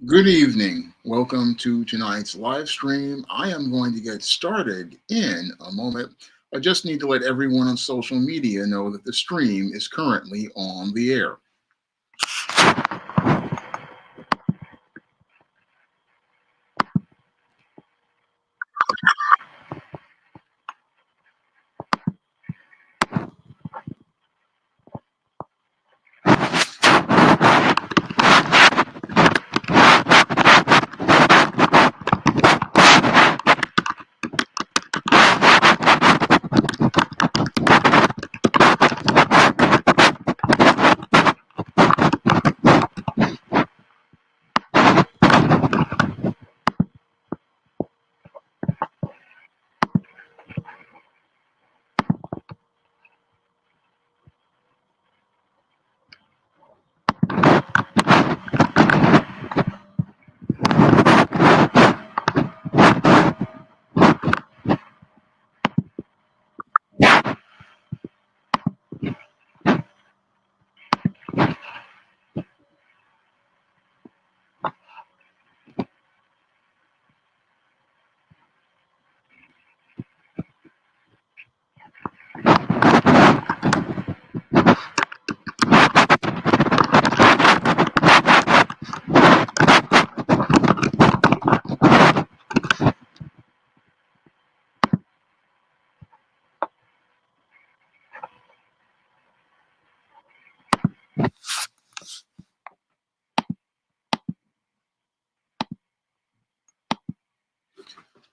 Good evening. Welcome to tonight's live stream. I am going to get started in a moment. I just need to let everyone on social media know that the stream is currently on the air.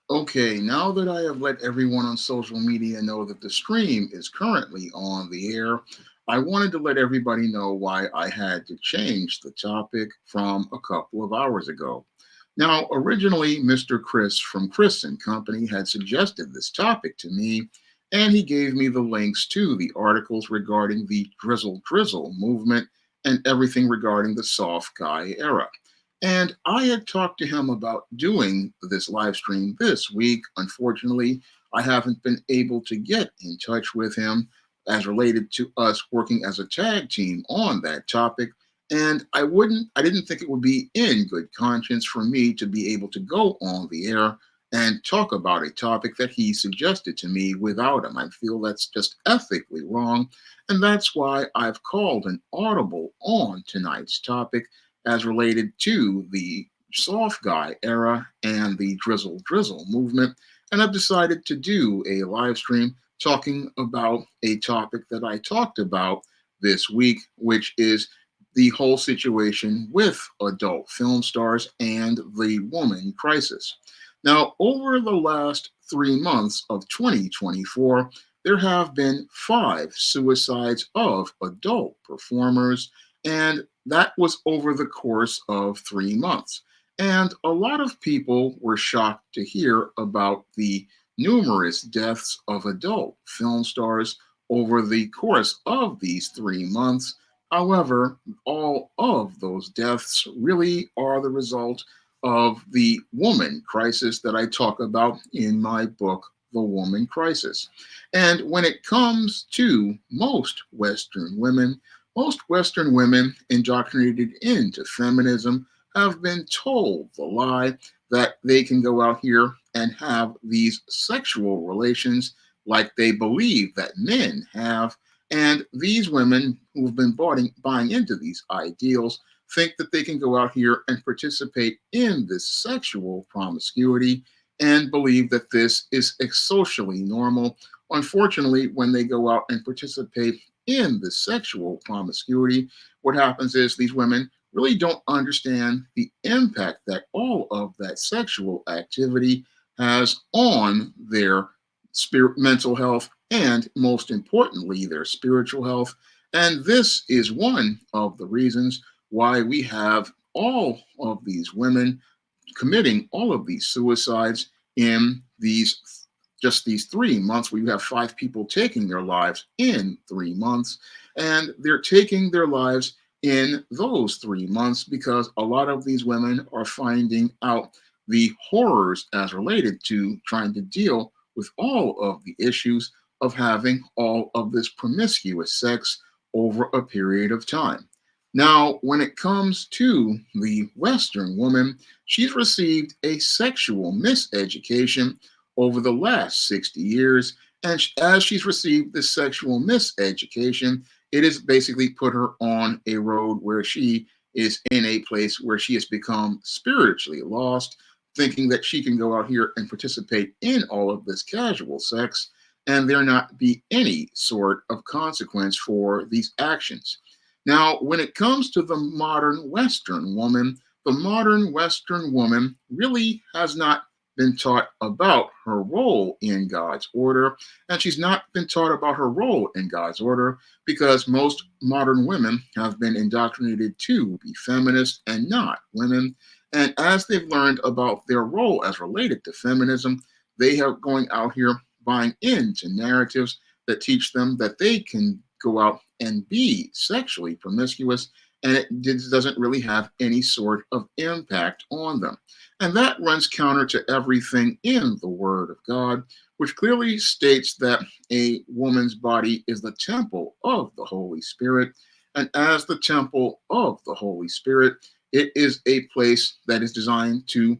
Okay, now that I have let everyone on social media know that the stream is currently on the air, I wanted to let everybody know why I had to change the topic from a couple of hours ago. Now, originally, Mr. Chris from Chris and Company had suggested this topic to me, and he gave me the links to the articles regarding the drizzle movement and everything regarding the soft guy era. And I had talked to him about doing this live stream this week. Unfortunately, I haven't been able to get in touch with him as related to us working as a tag team on that topic. And I didn't think it would be in good conscience for me to be able to go on the air and talk about a topic that he suggested to me without him. I feel that's just ethically wrong. And that's why I've called an audible on tonight's topic as related to the soft guy era and the drizzle movement. And I've decided to do a live stream talking about a topic that I talked about this week, which is the whole situation with adult film stars and the woman crisis. Now, over the last 3 months of 2024, there have been 5 suicides of adult performers, and that was over the course of 3 months. And a lot of people were shocked to hear about the numerous deaths of adult film stars over the course of these 3 months. However, all of those deaths really are the result of the woman crisis that I talk about in my book, The Woman Crisis. And when it comes to most Western women indoctrinated into feminism have been told the lie that they can go out here and have these sexual relations like they believe that men have. And these women who've been buying into these ideals think that they can go out here and participate in this sexual promiscuity and believe that this is socially normal. Unfortunately, when they go out and participate in the sexual promiscuity, what happens is these women really don't understand the impact that all of that sexual activity has on their mental health, and most importantly, their spiritual health. And this is one of the reasons why we have all of these women committing all of these suicides in these 3 months. We have 5 people taking their lives in 3 months, and they're taking their lives in those 3 months because a lot of these women are finding out the horrors as related to trying to deal with all of the issues of having all of this promiscuous sex over a period of time. Now, when it comes to the Western woman, she's received a sexual miseducation over the last 60 years. And as she's received this sexual miseducation, it has basically put her on a road where she is in a place where she has become spiritually lost, thinking that she can go out here and participate in all of this casual sex, and there not be any sort of consequence for these actions. Now, when it comes to the modern Western woman, the modern Western woman really has not been taught about her role in God's order, and she's not been taught about her role in God's order because most modern women have been indoctrinated to be feminist and not women. And as they've learned about their role as related to feminism, they are going out here buying into narratives that teach them that they can go out and be sexually promiscuous, and it doesn't really have any sort of impact on them. And that runs counter to everything in the Word of God, which clearly states that a woman's body is the temple of the Holy Spirit. And as the temple of the Holy Spirit, it is a place that is designed to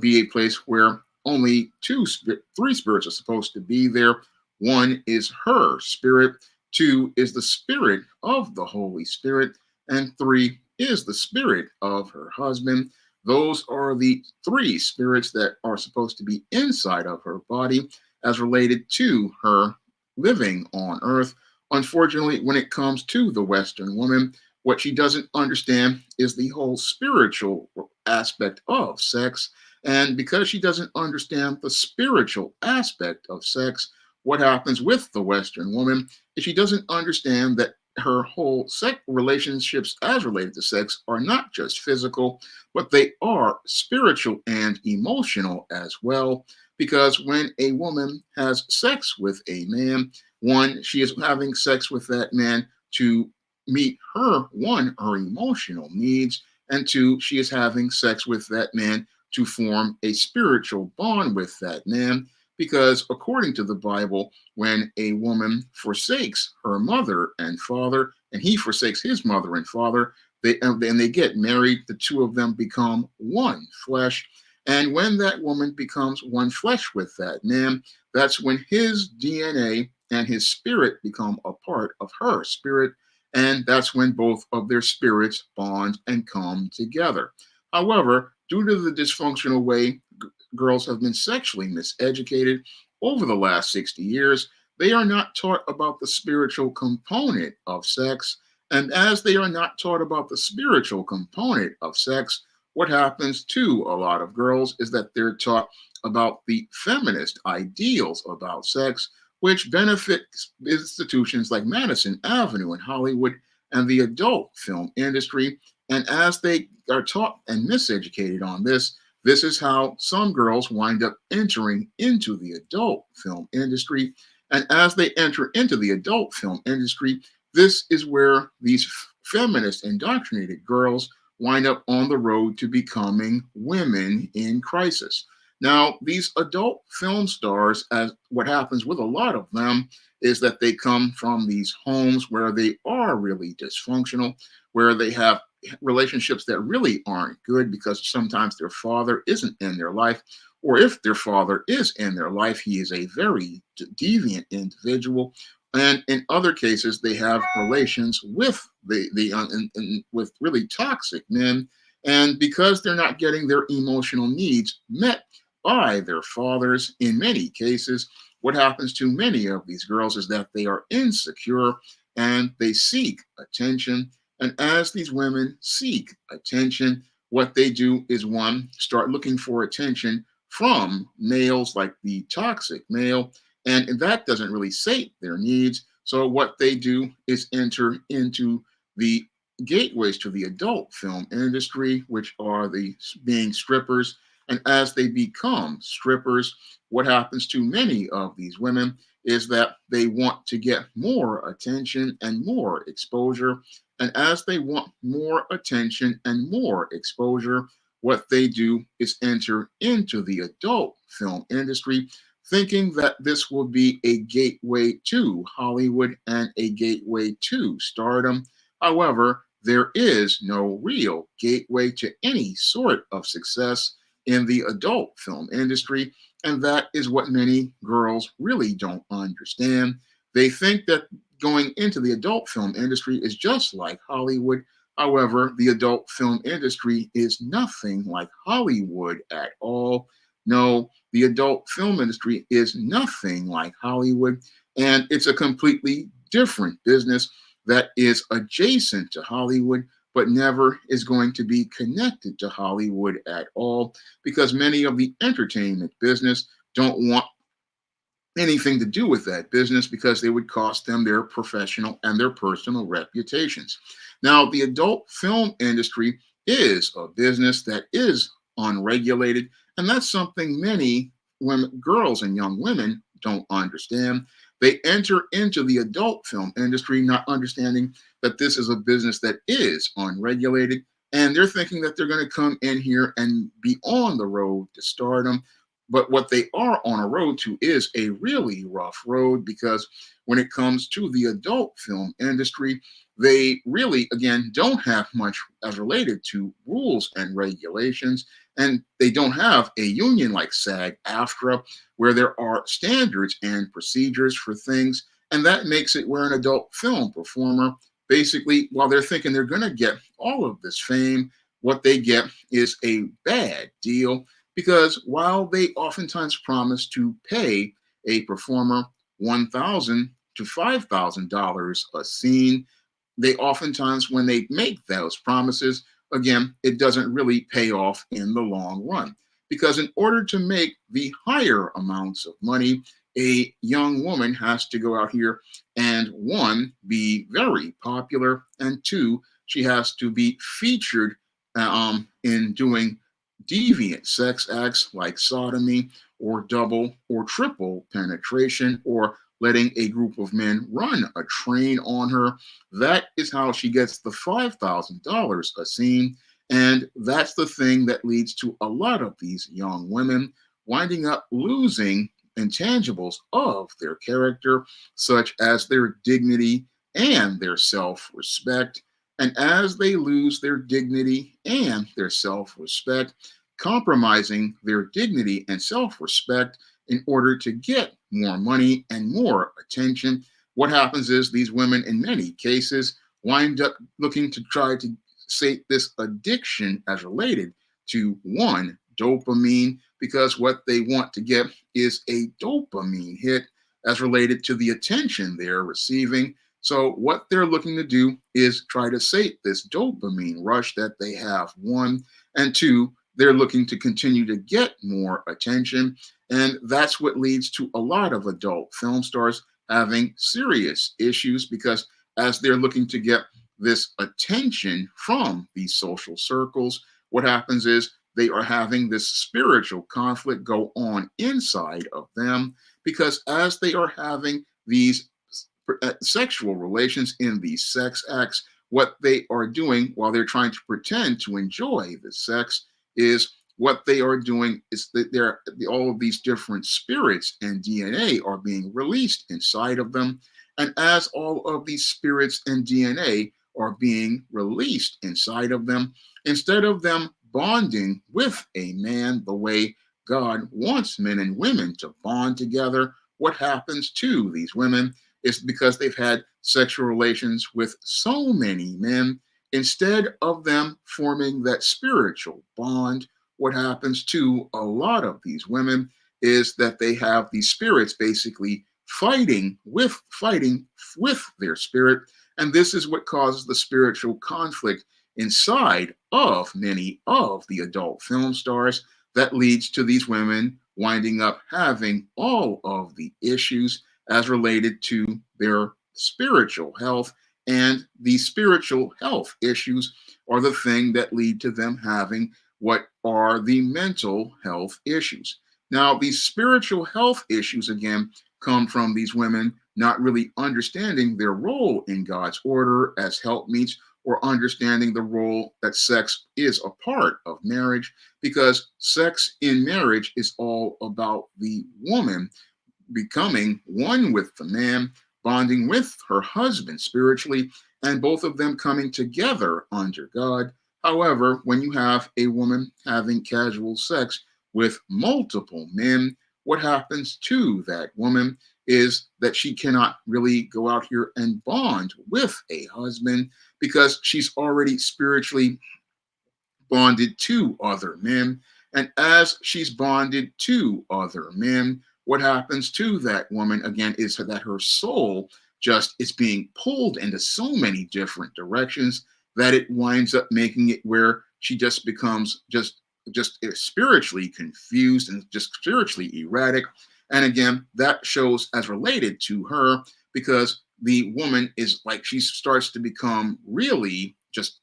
be a place where only three spirits are supposed to be there. One is her spirit, two is the spirit of the Holy Spirit, and three is the spirit of her husband. Those are the three spirits that are supposed to be inside of her body as related to her living on earth. Unfortunately, when it comes to the Western woman, what she doesn't understand is the whole spiritual aspect of sex. And because she doesn't understand the spiritual aspect of sex, what happens with the Western woman is she doesn't understand that her whole sex relationships as related to sex are not just physical, but they are spiritual and emotional as well. Because when a woman has sex with a man, one, she is having sex with that man to meet her emotional needs, and two, she is having sex with that man to form a spiritual bond with that man. Because according to the Bible, when a woman forsakes her mother and father, and he forsakes his mother and father, they get married. The two of them become one flesh. And when that woman becomes one flesh with that man, that's when his DNA and his spirit become a part of her spirit. And that's when both of their spirits bond and come together. However, due to the dysfunctional way girls have been sexually miseducated over the last 60 years, they are not taught about the spiritual component of sex. And as they are not taught about the spiritual component of sex, what happens to a lot of girls is that they're taught about the feminist ideals about sex, which benefit institutions like Madison Avenue in Hollywood and the adult film industry. And as they are taught and miseducated on this is how some girls wind up entering into the adult film industry. And as they enter into the adult film industry, this is where these feminist indoctrinated girls wind up on the road to becoming women in crisis. Now, these adult film stars, as what happens with a lot of them, is that they come from these homes where they are really dysfunctional, where they have relationships that really aren't good because sometimes their father isn't in their life, or if their father is in their life, he is a very deviant individual. And in other cases, they have relations with with really toxic men, and because they're not getting their emotional needs met by their fathers, in many cases, what happens to many of these girls is that they are insecure and they seek attention. And as these women seek attention, what they do is one, start looking for attention from males like the toxic male, and that doesn't really sate their needs. So what they do is enter into the gateways to the adult film industry, which are the being strippers. And as they become strippers, what happens to many of these women is that they want to get more attention and more exposure. And as they want more attention and more exposure, what they do is enter into the adult film industry, thinking that this will be a gateway to Hollywood and a gateway to stardom. However, there is no real gateway to any sort of success in the adult film industry. And that is what many girls really don't understand. They think that going into the adult film industry is just like Hollywood. However, the adult film industry is nothing like Hollywood at all. No, the adult film industry is nothing like Hollywood, and it's a completely different business that is adjacent to Hollywood, but never is going to be connected to Hollywood at all, because many of the entertainment business don't want anything to do with that business because they would cost them their professional and their personal reputations. Now, the adult film industry is a business that is unregulated, and that's something many women, girls and young women don't understand. They enter into the adult film industry not understanding that this is a business that is unregulated, and they're thinking that they're going to come in here and be on the road to stardom. But what they are on a road to is a really rough road, because when it comes to the adult film industry, they really, again, don't have much as related to rules and regulations. And they don't have a union like SAG-AFTRA, where there are standards and procedures for things. And that makes it where an adult film performer, basically, while they're thinking they're going to get all of this fame, what they get is a bad deal, because while they oftentimes promise to pay a performer $1,000 to $5,000 a scene, they oftentimes, when they make those promises, again, it doesn't really pay off in the long run. Because in order to make the higher amounts of money, a young woman has to go out here and, one, be very popular, and two, she has to be featured in doing deviant sex acts like sodomy or double or triple penetration, or letting a group of men run a train on her. That is how she gets the $5,000 a scene. And that's the thing that leads to a lot of these young women winding up losing intangibles of their character, such as their dignity and their self respect. And as they lose their dignity and their self respect, compromising their dignity and self respect in order to get more money and more attention, what happens is these women, in many cases, wind up looking to try to sate this addiction as related to, one, dopamine, because what they want to get is a dopamine hit as related to the attention they're receiving. So what they're looking to do is try to sate this dopamine rush that they have, one, and two, they're looking to continue to get more attention. And that's what leads to a lot of adult film stars having serious issues, because as they're looking to get this attention from these social circles, what happens is they are having this spiritual conflict go on inside of them, because as they are having these sexual relations in these sex acts, what they are doing while they're trying to pretend to enjoy the sex is what they are doing is that they're all of these different spirits and DNA are being released inside of them. And as all of these spirits and DNA are being released inside of them, instead of them bonding with a man the way God wants men and women to bond together, what happens to these women is, because they've had sexual relations with so many men, instead of them forming that spiritual bond, what happens to a lot of these women is that they have these spirits basically fighting with their spirit. And this is what causes the spiritual conflict inside of many of the adult film stars, that leads to these women winding up having all of the issues as related to their spiritual health. And these spiritual health issues are the thing that lead to them having what are the mental health issues. Now, these spiritual health issues, again, come from these women not really understanding their role in God's order as helpmeets, or understanding the role that sex is a part of marriage, because sex in marriage is all about the woman becoming one with the man, bonding with her husband spiritually, and both of them coming together under God. However, when you have a woman having casual sex with multiple men, what happens to that woman is that she cannot really go out here and bond with a husband because she's already spiritually bonded to other men. And as she's bonded to other men, what happens to that woman again is that her soul just is being pulled into so many different directions that it winds up making it where she just becomes just spiritually confused and just spiritually erratic. And again, that shows as related to her because the woman is like she starts to become really just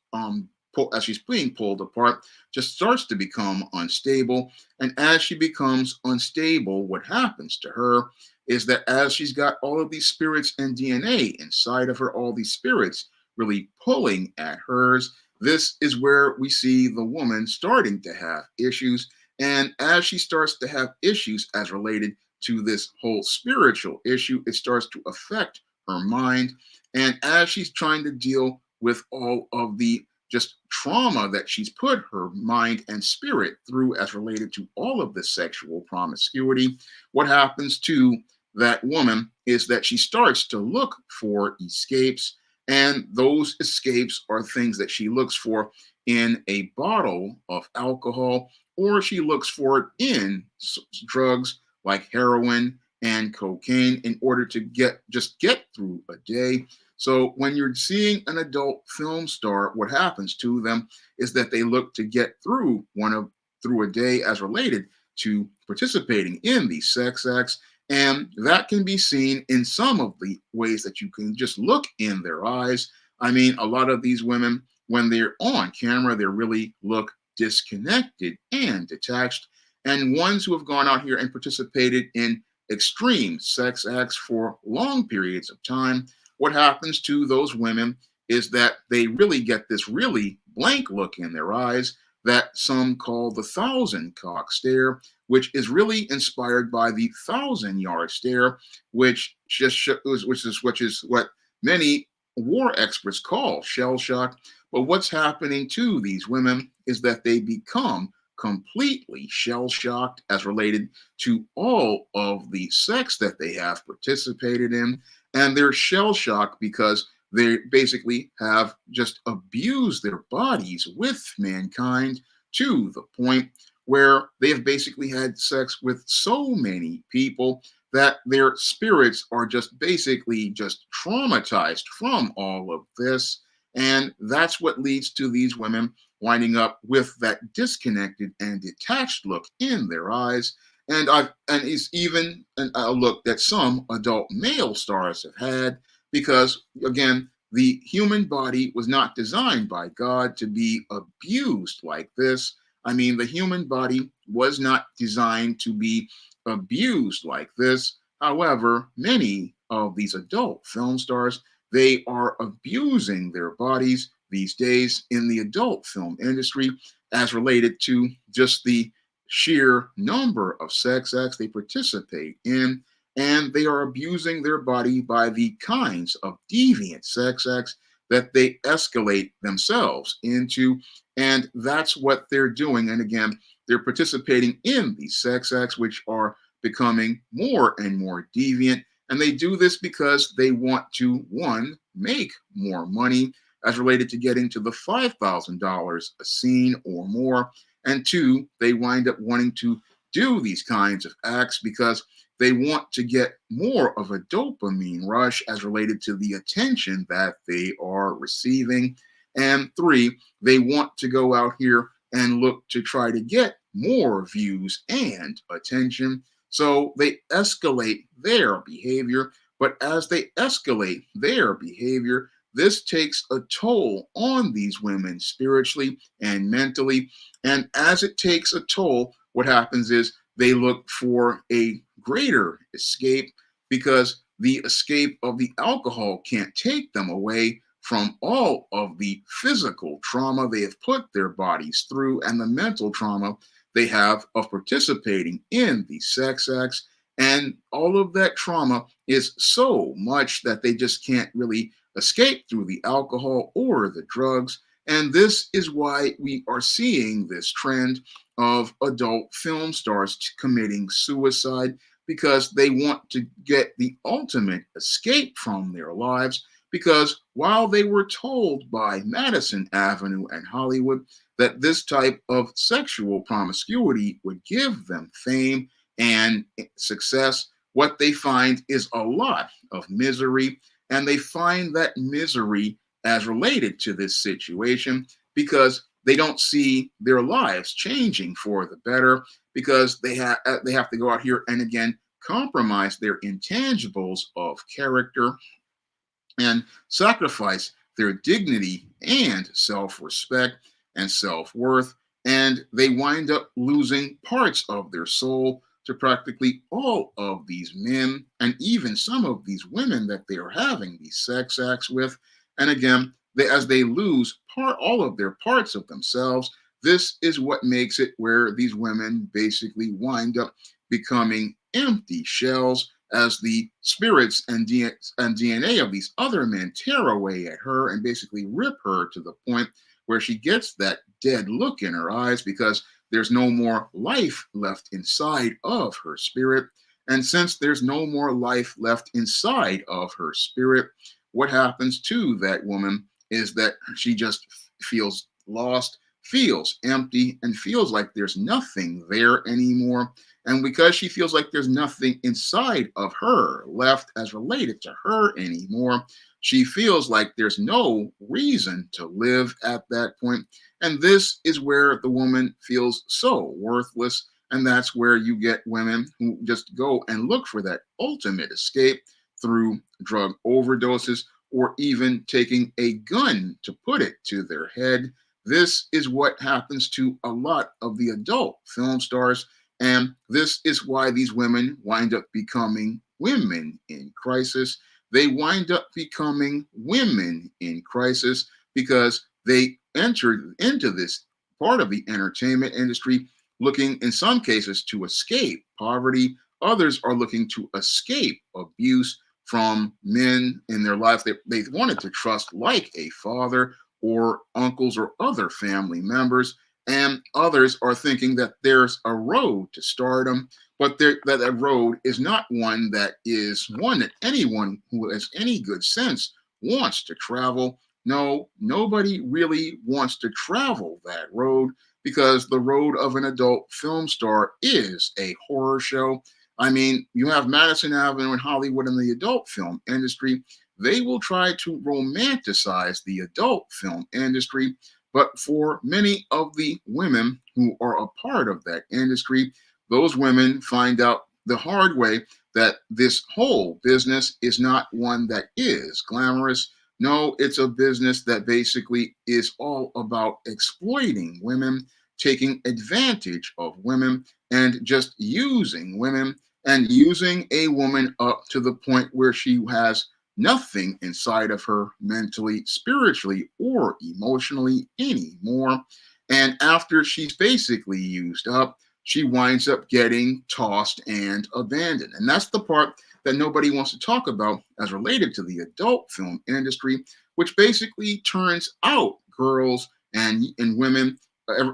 as she's being pulled apart, just starts to become unstable. And as she becomes unstable, what happens to her is that as she's got all of these spirits and DNA inside of her, all these spirits really pulling at hers, this is where we see the woman starting to have issues. And as she starts to have issues as related to this whole spiritual issue, it starts to affect her mind. And as she's trying to deal with all of the just trauma that she's put her mind and spirit through as related to all of this sexual promiscuity, what happens to that woman is that she starts to look for escapes. And those escapes are things that she looks for in a bottle of alcohol, or she looks for it in drugs like heroin and cocaine in order to get through a day. So when you're seeing an adult film star, what happens to them is that they look to get through a day as related to participating in these sex acts. And that can be seen in some of the ways that you can just look in their eyes. I mean, a lot of these women, when they're on camera, they really look disconnected and detached. And ones who have gone out here and participated in extreme sex acts for long periods of time, what happens to those women is that they really get this really blank look in their eyes that some call the thousand cock stare, which is really inspired by the 1,000-yard stare, which is what many war experts call shell shock. But what's happening to these women is that they become completely shell shocked as related to all of the sex that they have participated in. And they're shell shocked because they basically have just abused their bodies with mankind to the point where they have basically had sex with so many people that their spirits are just basically just traumatized from all of this. And that's what leads to these women winding up with that disconnected and detached look in their eyes. And it's even a look that some adult male stars have had because again, the human body was not designed by God to be abused like this. I mean, the human body was not designed to be abused like this. However, many of these adult film stars, they are abusing their bodies these days in the adult film industry as related to just the sheer number of sex acts they participate in, and they are abusing their body by the kinds of deviant sex acts that they escalate themselves into. And that's what they're doing. And again, they're participating in these sex acts, which are becoming more and more deviant. And they do this because they want to, one, make more money as related to getting to the $5,000 a scene or more. And two, they wind up wanting to do these kinds of acts because they want to get more of a dopamine rush as related to the attention that they are receiving. And three, they want to go out here and look to try to get more views and attention. So they escalate their behavior. But as they escalate their behavior, this takes a toll on these women spiritually and mentally. And as it takes a toll, what happens is they look for a greater escape because the escape of the alcohol can't take them away from all of the physical trauma they have put their bodies through and the mental trauma they have of participating in these sex acts. And all of that trauma is so much that they just can't really escape through the alcohol or the drugs. And this is why we are seeing this trend of adult film stars committing suicide, because they want to get the ultimate escape from their lives. Because while they were told by Madison Avenue and Hollywood that this type of sexual promiscuity would give them fame and success, what they find is a lot of misery. And they find that misery as related to this situation because they don't see their lives changing for the better, because they have to go out here and again compromise their intangibles of character and sacrifice their dignity and self-respect and self-worth. And they wind up losing parts of their soul to practically all of these men and even some of these women that they are having these sex acts with. And again, as they lose all of their parts of themselves, this is what makes it where these women basically wind up becoming empty shells as the spirits and DNA of these other men tear away at her and basically rip her to the point where she gets that dead look in her eyes, because there's no more life left inside of her spirit. And since there's no more life left inside of her spirit, what happens to that woman is that she just feels lost, feels empty, and feels like there's nothing there anymore. And because she feels like there's nothing inside of her left as related to her anymore, she feels like there's no reason to live at that point. And this is where the woman feels so worthless. And that's where you get women who just go and look for that ultimate escape through drug overdoses or even taking a gun to put it to their head. This is what happens to a lot of the adult film stars. And this is why these women wind up becoming women in crisis. They wind up becoming women in crisis because they entered into this part of the entertainment industry looking, in some cases, to escape poverty. Others are looking to escape abuse from men in their life that they wanted to trust, like a father or uncles or other family members. And others are thinking that there's a road to stardom, but that road is not one that anyone who has any good sense wants to travel. No, nobody really wants to travel that road, because the road of an adult film star is a horror show. I mean, you have Madison Avenue in Hollywood in the adult film industry. They will try to romanticize the adult film industry, but for many of the women who are a part of that industry, those women find out the hard way that this whole business is not one that is glamorous. No, it's a business that basically is all about exploiting women, taking advantage of women, and just using women and using a woman up to the point where she has nothing inside of her mentally, spiritually, or emotionally anymore. And after she's basically used up, she winds up getting tossed and abandoned. And that's the part that nobody wants to talk about as related to the adult film industry, which basically turns out girls and women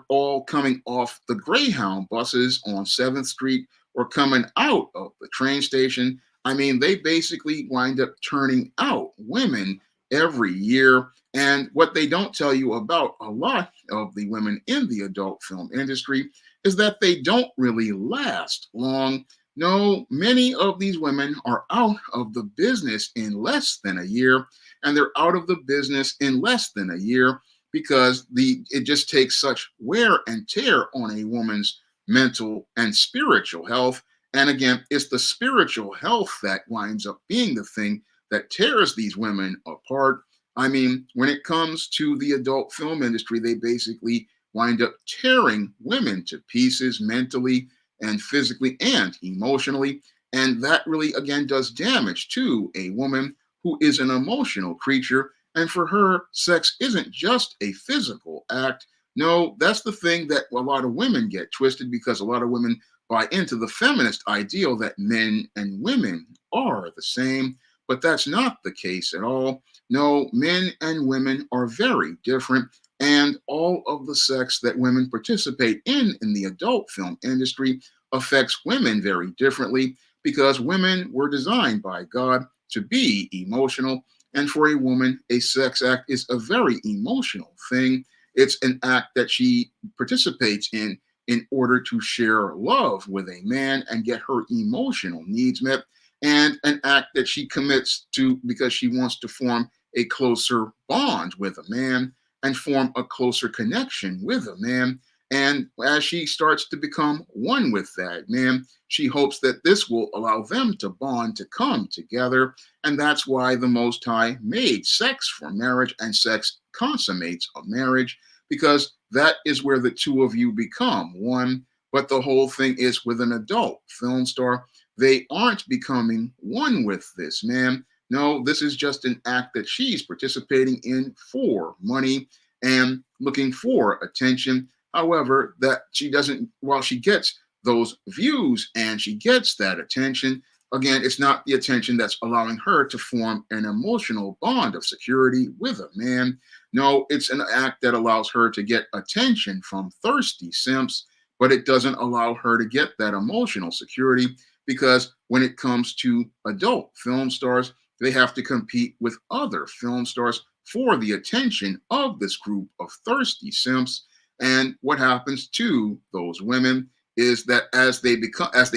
all coming off the Greyhound buses on 7th Street or coming out of the train station. I mean, they basically wind up turning out women every year. And what they don't tell you about a lot of the women in the adult film industry is that they don't really last long. No, many of these women are out of the business in less than a year, and they're out of the business in less than a year because it just takes such wear and tear on a woman's mental and spiritual health. And again, it's the spiritual health that winds up being the thing that tears these women apart. I mean, when it comes to the adult film industry, they basically wind up tearing women to pieces mentally and physically and emotionally. And that really, again, does damage to a woman who is an emotional creature. And for her, sex isn't just a physical act. No, that's the thing that a lot of women get twisted, because a lot of women buy into the feminist ideal that men and women are the same. But that's not the case at all. No, men and women are very different, and all of the sex that women participate in the adult film industry affects women very differently because women were designed by God to be emotional. And for a woman, a sex act is a very emotional thing. It's an act that she participates in order to share love with a man and get her emotional needs met, and an act that she commits to because she wants to form a closer bond with a man and form a closer connection with a man. And as she starts to become one with that man, she hopes that this will allow them to bond, to come together. And that's why the Most High made sex for marriage, and sex consummates a marriage, because that is where the two of you become one. But the whole thing is with an adult film star, they aren't becoming one with this man. No, this is just an act that she's participating in for money and looking for attention. However, that she doesn't, while she gets those views and she gets that attention, again, it's not the attention that's allowing her to form an emotional bond of security with a man. No, it's an act that allows her to get attention from thirsty simps, but it doesn't allow her to get that emotional security, because when it comes to adult film stars, they have to compete with other film stars for the attention of this group of thirsty simps. And what happens to those women is that as they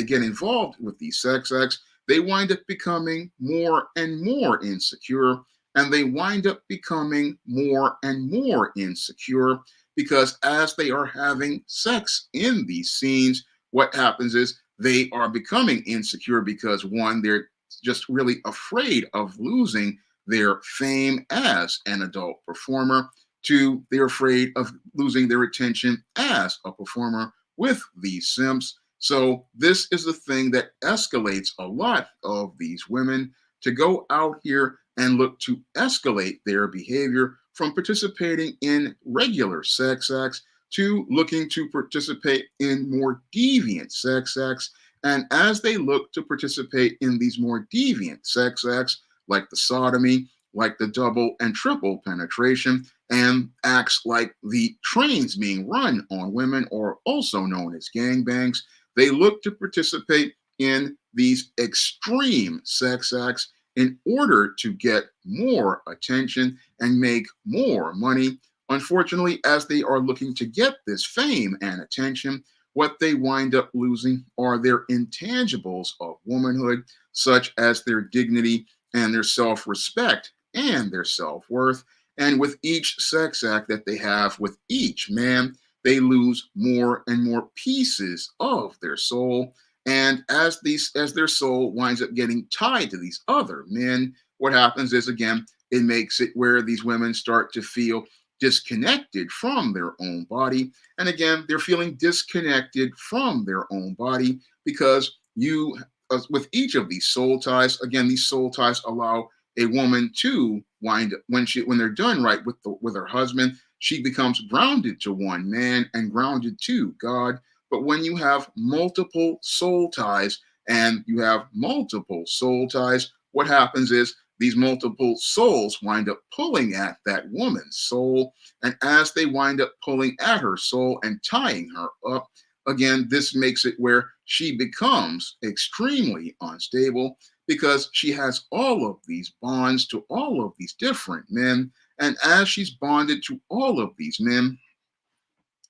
get involved with these sex acts, they wind up becoming more and more insecure, and they wind up becoming more and more insecure because as they are having sex in these scenes, what happens is they are becoming insecure because one, they're just really afraid of losing their fame as an adult performer. Two, they're afraid of losing their attention as a performer with these simps. So this is the thing that escalates a lot of these women to go out here and look to escalate their behavior from participating in regular sex acts to looking to participate in more deviant sex acts. And as they look to participate in these more deviant sex acts, like the sodomy, like the double and triple penetration, and acts like the trains being run on women, or also known as gangbangs, they look to participate in these extreme sex acts in order to get more attention and make more money. Unfortunately, as they are looking to get this fame and attention, what they wind up losing are their intangibles of womanhood, such as their dignity and their self respect and their self worth. And with each sex act that they have with each man, they lose more and more pieces of their soul. And as their soul winds up getting tied to these other men, what happens is, again, it makes it where these women start to feel disconnected from their own body. And again, they're feeling disconnected from their own body because with each of these soul ties, again, these soul ties allow a woman to wind up when they're done right with her husband, she becomes grounded to one man and grounded to God. But when you have multiple soul ties and you have multiple soul ties, what happens is these multiple souls wind up pulling at that woman's soul. And as they wind up pulling at her soul and tying her up, again, this makes it where she becomes extremely unstable because she has all of these bonds to all of these different men. And as she's bonded to all of these men,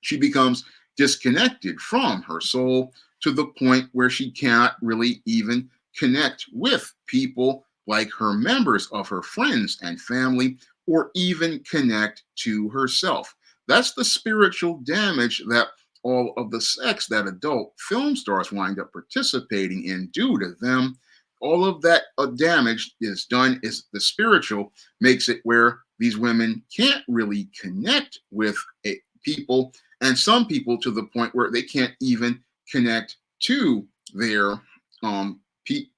she becomes disconnected from her soul to the point where she cannot really even connect with people like her members of her friends and family, or even connect to herself. That's the spiritual damage that all of the sex that adult film stars wind up participating in due to them. All of that damage is done, is the spiritual makes it where these women can't really connect with people, and some people to the point where they can't even connect to their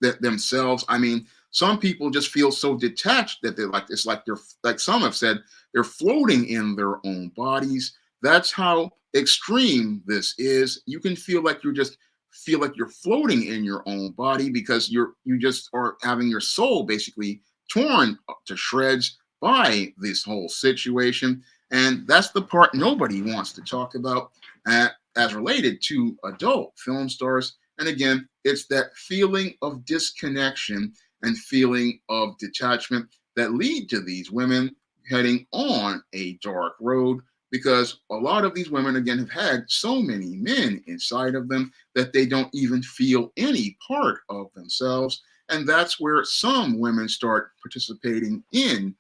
themselves. I mean, some people just feel so detached that they're like, it's like they're, like some have said, they're floating in their own bodies. That's how extreme this is. You can feel like you're floating in your own body because you just are having your soul basically torn up to shreds by this whole situation. And that's the part nobody wants to talk about as related to adult film stars. And again, it's that feeling of disconnection and feeling of detachment that lead to these women heading on a dark road, because a lot of these women again have had so many men inside of them that they don't even feel any part of themselves. And that's where some women start participating in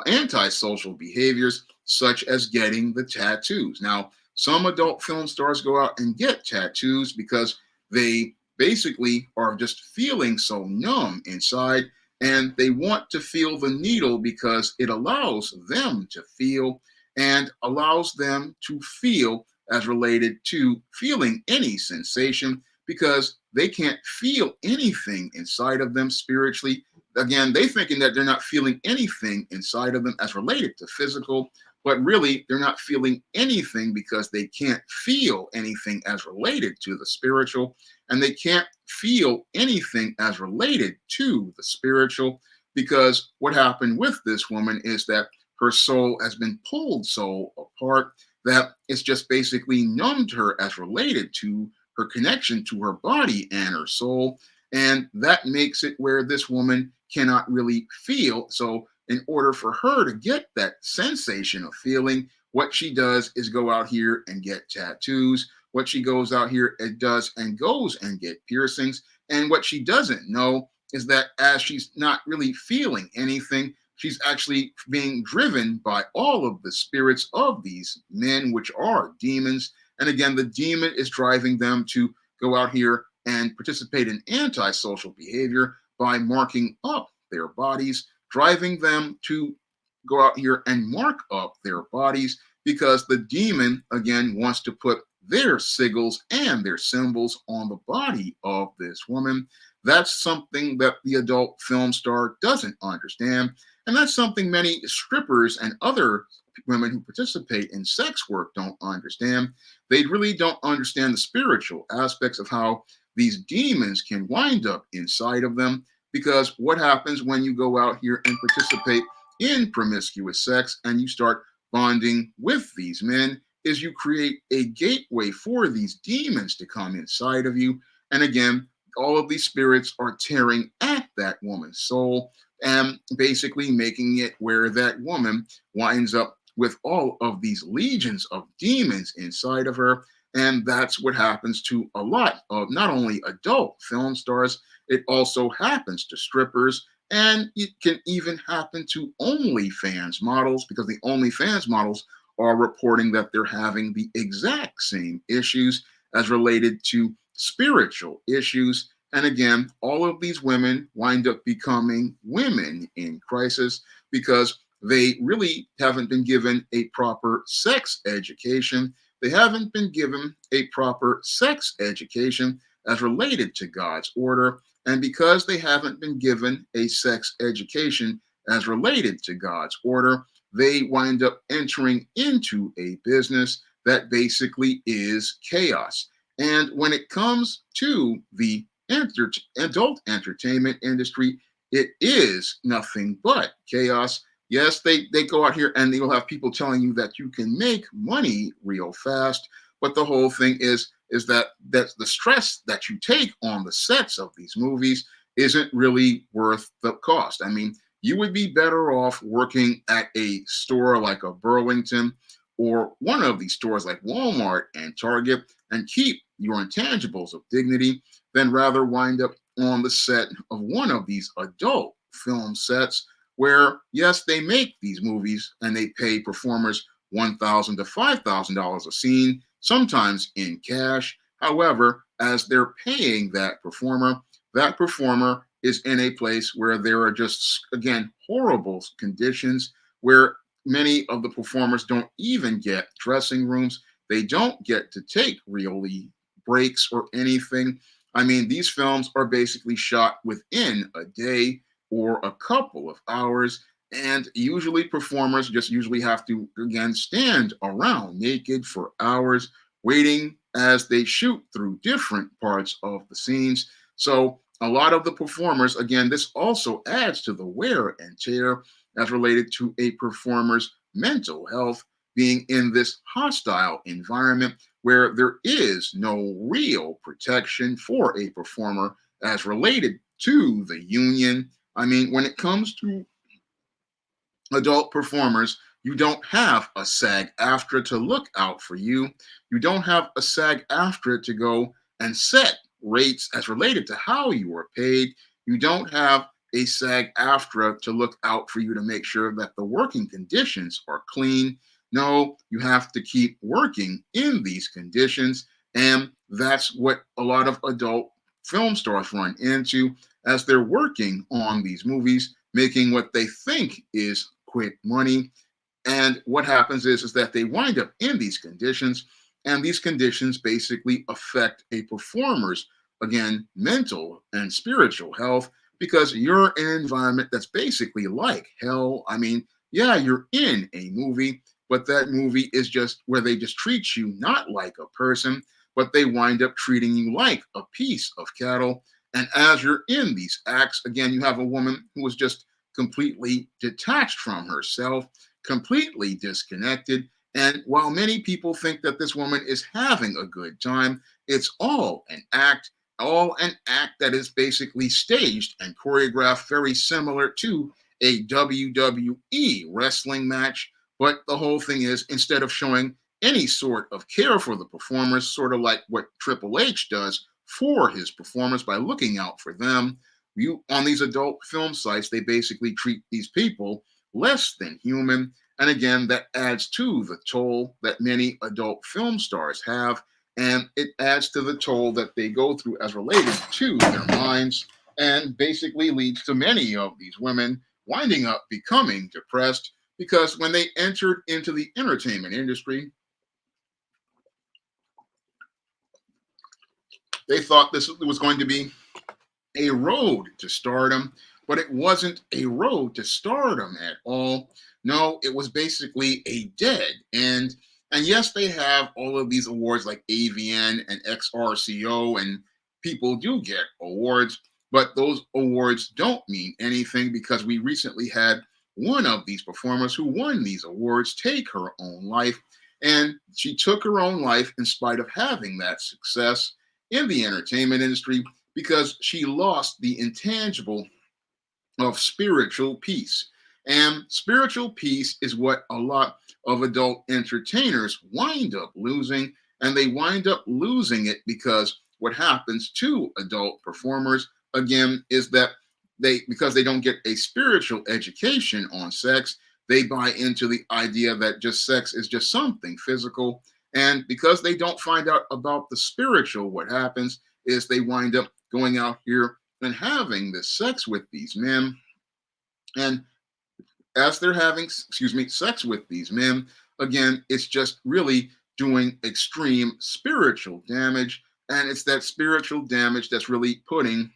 antisocial behaviors, such as getting the tattoos. Now, some adult film stars go out and get tattoos because they basically are just feeling so numb inside, and they want to feel the needle because it allows them to feel and allows them to feel as related to feeling any sensation, because they can't feel anything inside of them spiritually. Again, they thinking that they're not feeling anything inside of them as related to physical, but really they're not feeling anything because they can't feel anything as related to the spiritual, and they can't feel anything as related to the spiritual, because what happened with this woman is that her soul has been pulled so apart that it's just basically numbed her as related to her connection to her body and her soul. And that makes it where this woman cannot really feel. So, in order for her to get that sensation of feeling, what she does is go out here and get tattoos. What she goes out here and does and goes and get piercings. And what she doesn't know is that as she's not really feeling anything, she's actually being driven by all of the spirits of these men, which are demons. And again, the demon is driving them to go out here and participate in antisocial behavior by marking up their bodies, driving them to go out here and mark up their bodies, because the demon, again, wants to put their sigils and their symbols on the body of this woman. That's something that the adult film star doesn't understand. And that's something many strippers and other women who participate in sex work don't understand. They really don't understand the spiritual aspects of how these demons can wind up inside of them. Because what happens when you go out here and participate in promiscuous sex and you start bonding with these men is you create a gateway for these demons to come inside of you. And again, all of these spirits are tearing at that woman's soul and basically making it where that woman winds up with all of these legions of demons inside of her. And that's what happens to a lot of not only adult film stars, it also happens to strippers. And it can even happen to OnlyFans models, because the OnlyFans models are reporting that they're having the exact same issues as related to spiritual issues. And again, all of these women wind up becoming women in crisis because they really haven't been given a proper sex education. They haven't been given a proper sex education as related to God's order. And because they haven't been given a sex education as related to God's order, they wind up entering into a business that basically is chaos. And when it comes to the adult entertainment industry, it is nothing but chaos. Yes, they go out here and they will have people telling you that you can make money real fast, but the whole thing is that the stress that you take on the sets of these movies isn't really worth the cost. I mean, you would be better off working at a store like a Burlington or one of these stores like Walmart and Target and keep your intangibles of dignity than rather wind up on the set of one of these adult film sets where, yes, they make these movies and they pay performers $1,000 to $5,000 a scene, sometimes in cash. However, as they're paying that performer is in a place where there are just, again, horrible conditions where many of the performers don't even get dressing rooms. They don't get to take really breaks or anything. I mean, these films are basically shot within a day or a couple of hours. And usually performers just usually have to, again, stand around naked for hours, waiting as they shoot through different parts of the scenes. So a lot of the performers, again, this also adds to the wear and tear as related to a performer's mental health being in this hostile environment where there is no real protection for a performer as related to the union. I mean, when it comes to adult performers, you don't have a SAG AFTRA to look out for you. You don't have a SAG AFTRA to go and set rates as related to how you are paid. You don't have a SAG AFTRA to look out for you to make sure that the working conditions are clean. No, you have to keep working in these conditions. And that's what a lot of adult film stars run into as they're working on these movies, making what they think is quick money. And what happens is that they wind up in these conditions, and these conditions basically affect a performer's, again, mental and spiritual health because you're in an environment that's basically like hell. I mean, yeah, you're in a movie, but that movie is just where they just treat you not like a person, but they wind up treating you like a piece of cattle. And as you're in these acts, again, you have a woman who was just completely detached from herself, completely disconnected. And while many people think that this woman is having a good time, it's all an act that is basically staged and choreographed very similar to a WWE wrestling match. But the whole thing is, instead of showing any sort of care for the performers, sort of like what Triple H does for his performers by looking out for them, you on these adult film sites, they basically treat these people less than human. And again, that adds to the toll that many adult film stars have. And it adds to the toll that they go through as related to their minds and basically leads to many of these women winding up becoming depressed because when they entered into the entertainment industry, they thought this was going to be a road to stardom, but it wasn't a road to stardom at all. No, it was basically a dead end. And yes, they have all of these awards like AVN and XRCO, and people do get awards, but those awards don't mean anything because we recently had one of these performers who won these awards take her own life. And she took her own life in spite of having that success in the entertainment industry because she lost the intangible of spiritual peace. And spiritual peace is what a lot of adult entertainers wind up losing. And they wind up losing it because what happens to adult performers, again, is that because they don't get a spiritual education on sex, they buy into the idea that just sex is just something physical. And because they don't find out about the spiritual, what happens is they wind up going out here and having this sex with these men. And as they're having, sex with these men, again, it's just really doing extreme spiritual damage. And it's that spiritual damage that's really putting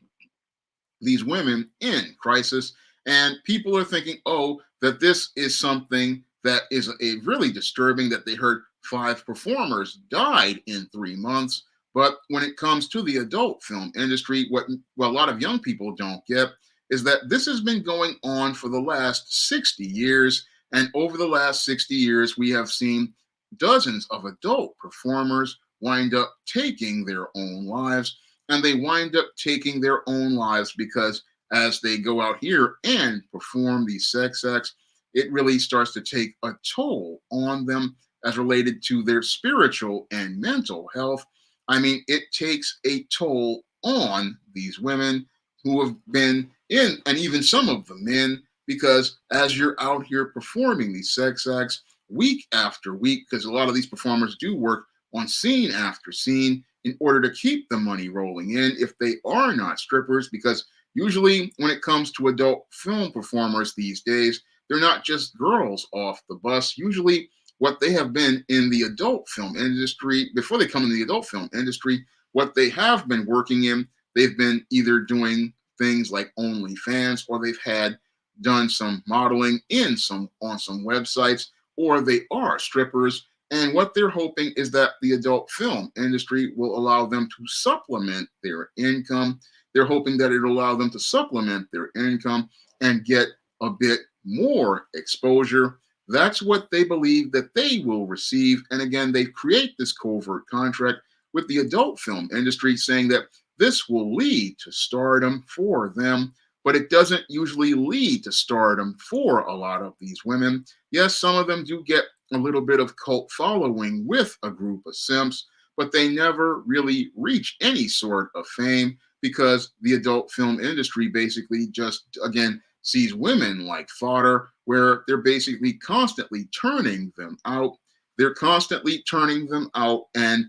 these women in crisis. And people are thinking, oh, that this is something that is a really disturbing that they heard 5 performers died in 3 months. But when it comes to the adult film industry, what a lot of young people don't get is that this has been going on for the last 60 years. And over the last 60 years, we have seen dozens of adult performers wind up taking their own lives. And they wind up taking their own lives because as they go out here and perform these sex acts, it really starts to take a toll on them as related to their spiritual and mental health. I mean, it takes a toll on these women who have been in, and even some of the men, because as you're out here performing these sex acts week after week, because a lot of these performers do work on scene after scene in order to keep the money rolling in if they are not strippers, because usually when it comes to adult film performers these days, they're not just girls off the bus. Usually what they have been in the adult film industry, before they come in the adult film industry, what they have been working in, they've been either doing things like OnlyFans, or they've had done some modeling on some websites, or they are strippers. And what they're hoping is that the adult film industry will allow them to supplement their income. They're hoping that it'll allow them to supplement their income and get a bit more exposure. That's what they believe that they will receive. And again, they create this covert contract with the adult film industry saying that this will lead to stardom for them, but it doesn't usually lead to stardom for a lot of these women. Yes, some of them do get a little bit of cult following with a group of simps, but they never really reach any sort of fame because the adult film industry basically just, again, sees women like fodder, where they're basically constantly turning them out. They're constantly turning them out, and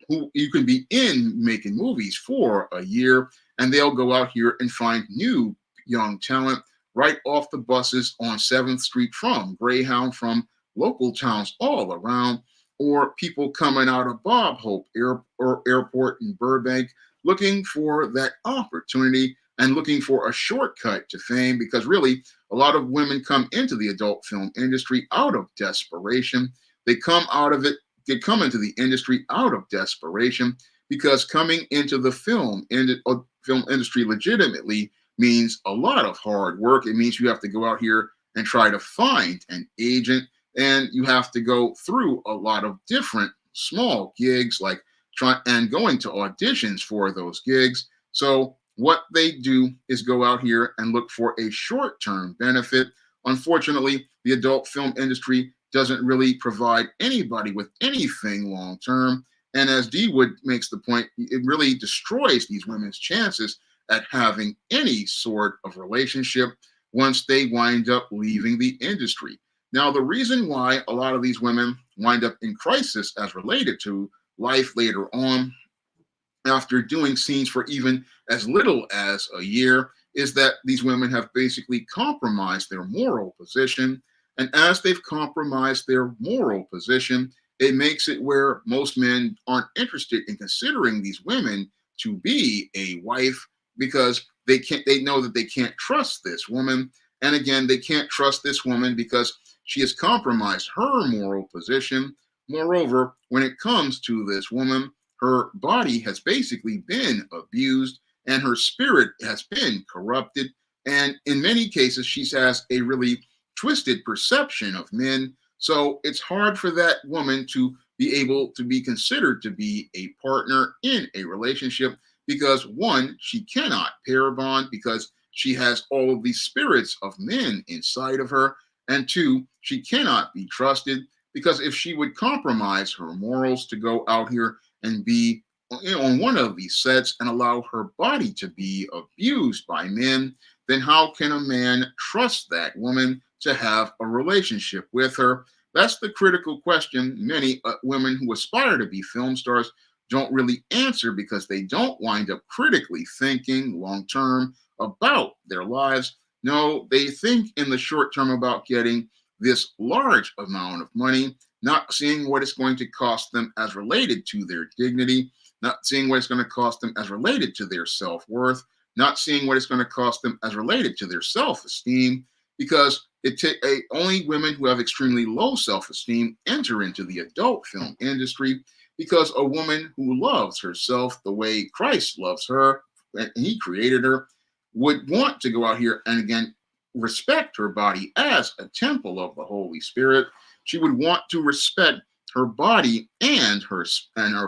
who you can be in making movies for a year, and they'll go out here and find new young talent right off the buses on 7th Street from Greyhound, from local towns all around, or people coming out of Bob Hope Airport in Burbank looking for that opportunity and looking for a shortcut to fame, because really a lot of women come into the adult film industry out of desperation. They come out of it They come into the industry out of desperation, because coming into the film industry legitimately means a lot of hard work. It means you have to go out here and try to find an agent, and you have to go through a lot of different small gigs, like going to auditions for those gigs. So what they do is go out here and look for a short-term benefit. Unfortunately, the adult film industry doesn't really provide anybody with anything long term. And as D Wood makes the point, it really destroys these women's chances at having any sort of relationship once they wind up leaving the industry. Now, the reason why a lot of these women wind up in crisis as related to life later on, after doing scenes for even as little as a year, is that these women have basically compromised their moral position. And as they've compromised their moral position, it makes it where most men aren't interested in considering these women to be a wife, because they know that they can't trust this woman. And again, they can't trust this woman because she has compromised her moral position. Moreover, when it comes to this woman, her body has basically been abused and her spirit has been corrupted. And in many cases, she has a really twisted perception of men. So it's hard for that woman to be able to be considered to be a partner in a relationship, because one, she cannot pair bond because she has all of these spirits of men inside of her. And two, she cannot be trusted because if she would compromise her morals to go out here and be on one of these sets and allow her body to be abused by men, then how can a man trust that woman to have a relationship with her? That's the critical question many women who aspire to be film stars don't really answer, because they don't wind up critically thinking long term about their lives. No, they think in the short term about getting this large amount of money, not seeing what it's going to cost them as related to their dignity, not seeing what it's going to cost them as related to their self-worth, not seeing what it's going to cost them as related to their self-esteem, because only women who have extremely low self-esteem enter into the adult film industry, because a woman who loves herself the way Christ loves her, and he created her, would want to go out here and again respect her body as a temple of the Holy Spirit. She would want to respect her body and her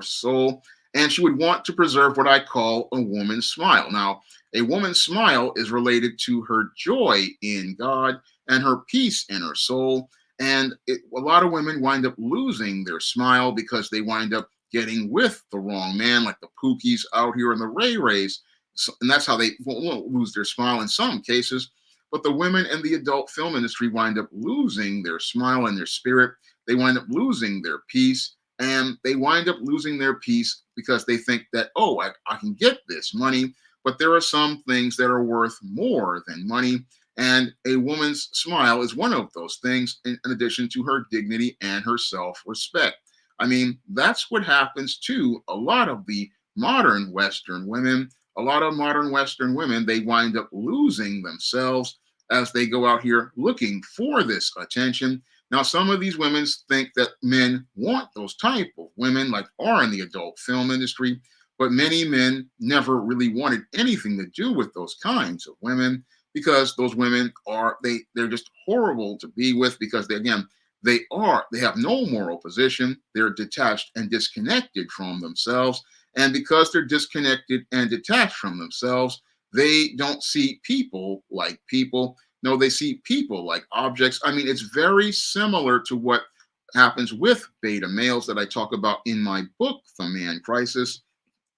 soul, and she would want to preserve what I call a woman's smile. Now, a woman's smile is related to her joy in God and her peace in her soul. And a lot of women wind up losing their smile because they wind up getting with the wrong man, like the Pookies out here in the Ray Rays. And that's how they won't lose their smile in some cases. But the women in the adult film industry wind up losing their smile and their spirit. They wind up losing their peace. And they wind up losing their peace because they think that, oh, I can get this money. But there are some things that are worth more than money. And a woman's smile is one of those things, in addition to her dignity and her self-respect. I mean, that's what happens to a lot of the modern Western women. A lot of modern Western women, they wind up losing themselves as they go out here looking for this attention. Now, some of these women think that men want those type of women, like are in the adult film industry, but many men never really wanted anything to do with those kinds of women, because those women are they're just horrible to be with because they have no moral position. They're detached and disconnected from themselves. And because they're disconnected and detached from themselves, they don't see people like people. No, they see people like objects. I mean, it's very similar to what happens with beta males that I talk about in my book, The Man Crisis.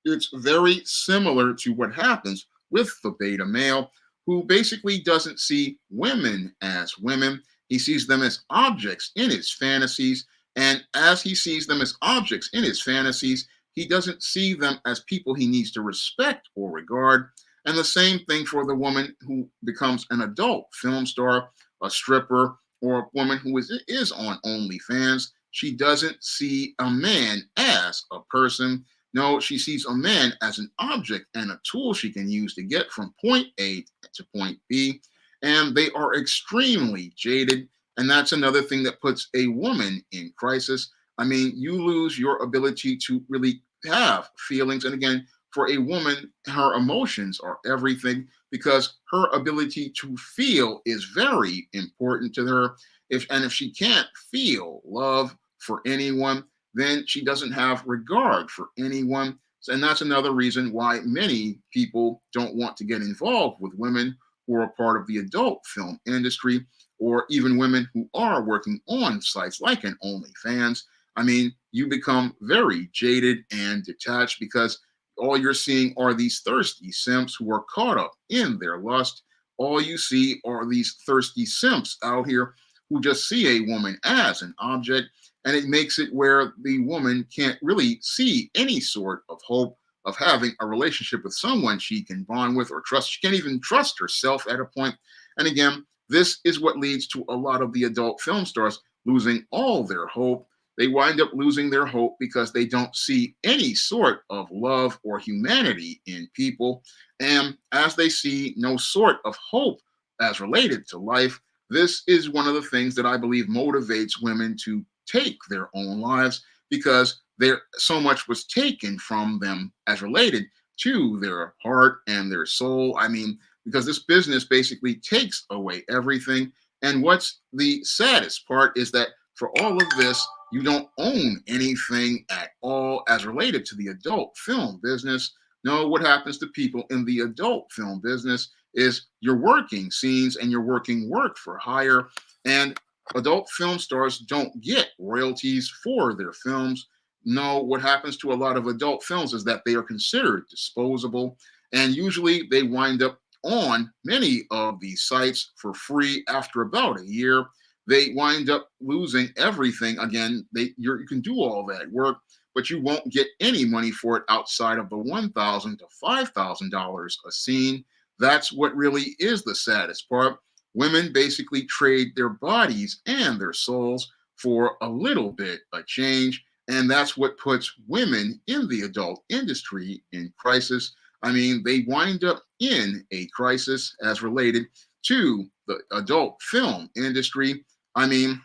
It's very similar to what happens with the beta male who basically doesn't see women as women. He sees them as objects in his fantasies. And as he sees them as objects in his fantasies, he doesn't see them as people he needs to respect or regard. And the same thing for the woman who becomes an adult film star, a stripper, or a woman who is on OnlyFans. She doesn't see a man as a person. No, she sees a man as an object and a tool she can use to get from point A to point B. And they are extremely jaded. And that's another thing that puts a woman in crisis. I mean, you lose your ability to really have feelings. And again, for a woman, her emotions are everything because her ability to feel is very important to her. If she can't feel love for anyone, then she doesn't have regard for anyone. And that's another reason why many people don't want to get involved with women who are part of the adult film industry, or even women who are working on sites like an OnlyFans. I mean, you become very jaded and detached because all you're seeing are these thirsty simps who are caught up in their lust. All you see are these thirsty simps out here who just see a woman as an object, and it makes it where the woman can't really see any sort of hope of having a relationship with someone she can bond with or trust. She can't even trust herself at a point. And again, this is what leads to a lot of the adult film stars losing all their hope. They wind up losing their hope because they don't see any sort of love or humanity in people. And as they see no sort of hope as related to life, this is one of the things that I believe motivates women to take their own lives because there so much was taken from them as related to their heart and their soul. I mean, because this business basically takes away everything. And what's the saddest part is that for all of this, you don't own anything at all as related to the adult film business. No, what happens to people in the adult film business is you're working scenes and you're working work for hire. And adult film stars don't get royalties for their films. No, what happens to a lot of adult films is that they are considered disposable. And usually they wind up on many of these sites for free after about a year. They wind up losing everything. Again, you can do all that work, but you won't get any money for it outside of the $1,000 to $5,000 a scene. That's what really is the saddest part. Women basically trade their bodies and their souls for a little bit of change. And that's what puts women in the adult industry in crisis. I mean, they wind up in a crisis as related to the adult film industry. I mean,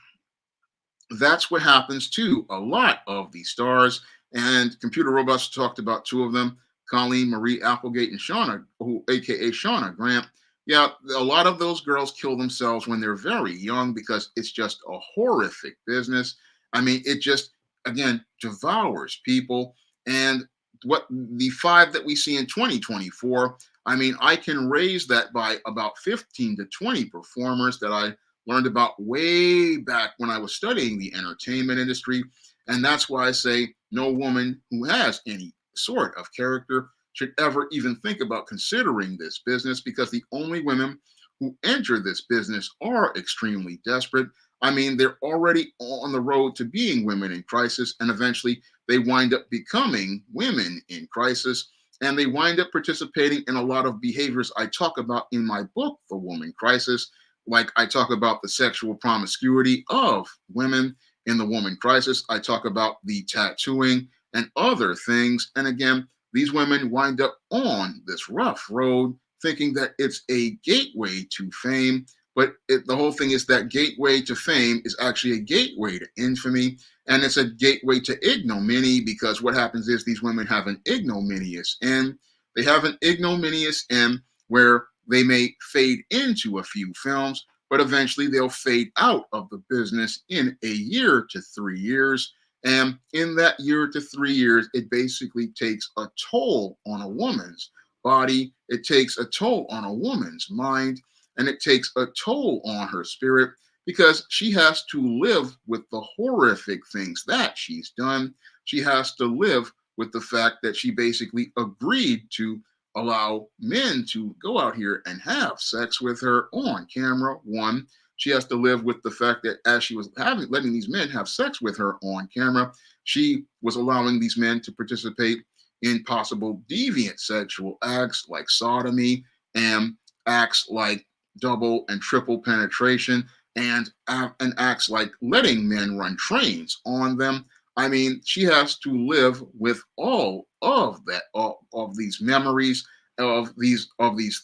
that's what happens to a lot of these stars. And Computer Robots talked about two of them, Colleen Marie Applegate and Shauna, aka Shauna Grant. Yeah, a lot of those girls kill themselves when they're very young because it's just a horrific business. I mean, it just, again, devours people. And what the five that we see in 2024, I mean, I can raise that by about 15 to 20 performers that I learned about way back when I was studying the entertainment industry. And that's why I say no woman who has any sort of character should ever even think about considering this business because the only women who enter this business are extremely desperate. I mean, they're already on the road to being women in crisis, and eventually they wind up becoming women in crisis. And they wind up participating in a lot of behaviors I talk about in my book, The Woman Crisis. Like I talk about the sexual promiscuity of women in The Woman Crisis. I talk about the tattooing and other things. And again, these women wind up on this rough road thinking that it's a gateway to fame. But the whole thing is that gateway to fame is actually a gateway to infamy. And it's a gateway to ignominy because what happens is these women have an ignominious end. They have an ignominious end where they may fade into a few films, but eventually they'll fade out of the business in a year to 3 years. And in that year to 3 years, it basically takes a toll on a woman's body, it takes a toll on a woman's mind, and it takes a toll on her spirit because she has to live with the horrific things that she's done. She has to live with the fact that she basically agreed to allow men to go out here and have sex with her on camera. One, she has to live with the fact that as she was letting these men have sex with her on camera, she was allowing these men to participate in possible deviant sexual acts like sodomy and acts like double and triple penetration and acts like letting men run trains on them. I mean, she has to live with all of that, all of these memories of these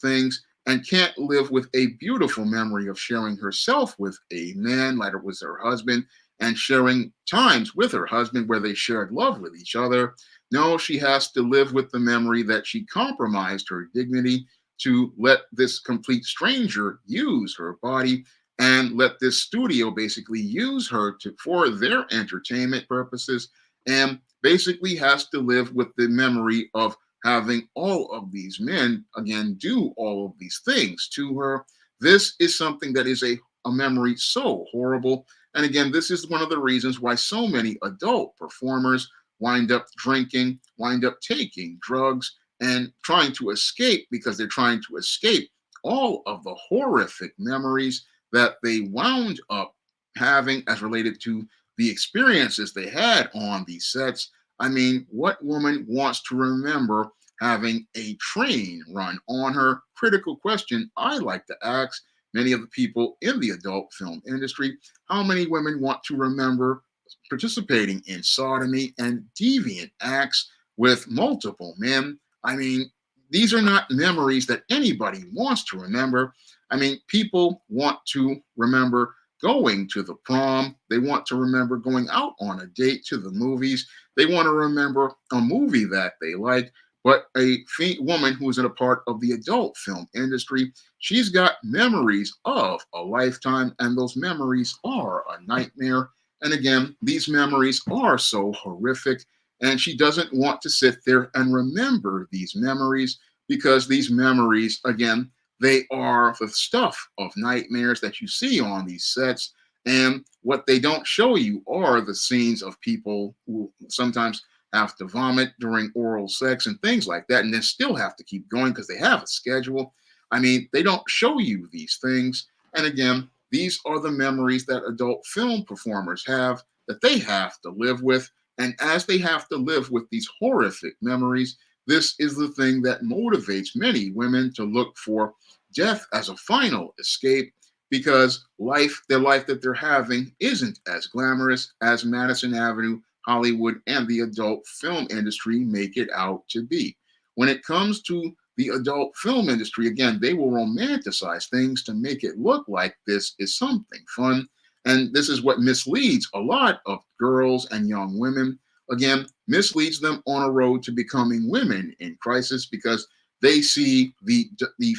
things, and can't live with a beautiful memory of sharing herself with a man, like it was her husband, and sharing times with her husband where they shared love with each other. No, she has to live with the memory that she compromised her dignity to let this complete stranger use her body and let this studio basically use her for their entertainment purposes, and basically has to live with the memory of having all of these men again do all of these things to her. This is something that is a memory so horrible. And again, this is one of the reasons why so many adult performers wind up drinking, wind up taking drugs, and trying to escape because they're trying to escape all of the horrific memories that they wound up having as related to the experiences they had on these sets. I mean, what woman wants to remember having a train run on her? Critical question I like to ask many of the people in the adult film industry. How many women want to remember participating in sodomy and deviant acts with multiple men? I mean, these are not memories that anybody wants to remember. I mean, people want to remember going to the prom. They want to remember going out on a date to the movies. They want to remember a movie that they like. But a woman who is in a part of the adult film industry, she's got memories of a lifetime, and those memories are a nightmare. And again, these memories are so horrific, and she doesn't want to sit there and remember these memories because these memories, again, they are the stuff of nightmares that you see on these sets. And what they don't show you are the scenes of people who sometimes have to vomit during oral sex and things like that, and then still have to keep going because they have a schedule. I mean, they don't show you these things. And again, these are the memories that adult film performers have that they have to live with. And as they have to live with these horrific memories, this is the thing that motivates many women to look for death as a final escape, because the life that they're having isn't as glamorous as Madison Avenue, Hollywood, and the adult film industry make it out to be. When it comes to the adult film industry, again, they will romanticize things to make it look like this is something fun. And this is what misleads a lot of girls and young women. Again, misleads them on a road to becoming women in crisis because they see the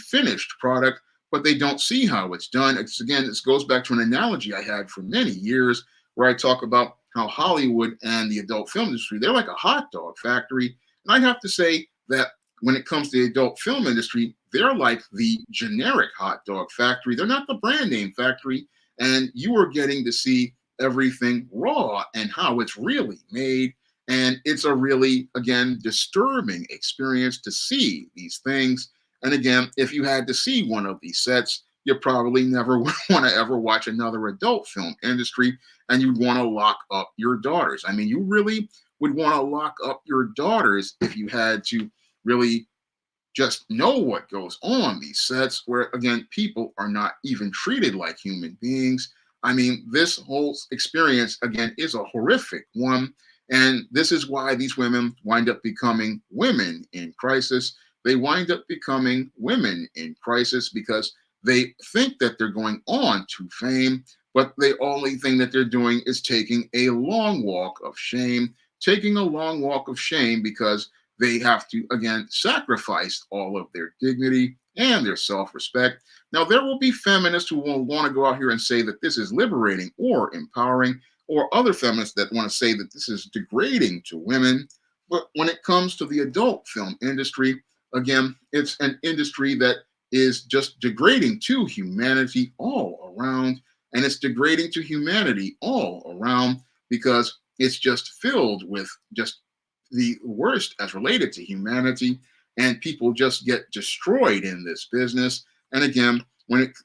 finished product, but they don't see how it's done. Again, this goes back to an analogy I had for many years where I talk about how Hollywood and the adult film industry, they're like a hot dog factory. And I have to say that when it comes to the adult film industry, they're like the generic hot dog factory. They're not the brand name factory. And you are getting to see everything raw and how it's really made. And it's a really, again, disturbing experience to see these things. And again, if you had to see one of these sets, you probably never want to ever watch another adult film industry, and you'd want to lock up your daughters. I mean, you really would want to lock up your daughters if you had to really just know what goes on these sets where, again, people are not even treated like human beings. I mean, this whole experience, again, is a horrific one. And this is why these women wind up becoming women in crisis. They wind up becoming women in crisis because they think that they're going on to fame, but the only thing that they're doing is taking a long walk of shame, taking a long walk of shame because they have to, again, sacrifice all of their dignity and their self-respect. Now, there will be feminists who will want to go out here and say that this is liberating or empowering, or other feminists that want to say that this is degrading to women. But when it comes to the adult film industry, again, it's an industry that is just degrading to humanity all around. And it's degrading to humanity all around because it's just filled with just the worst as related to humanity, and people just get destroyed in this business. And again,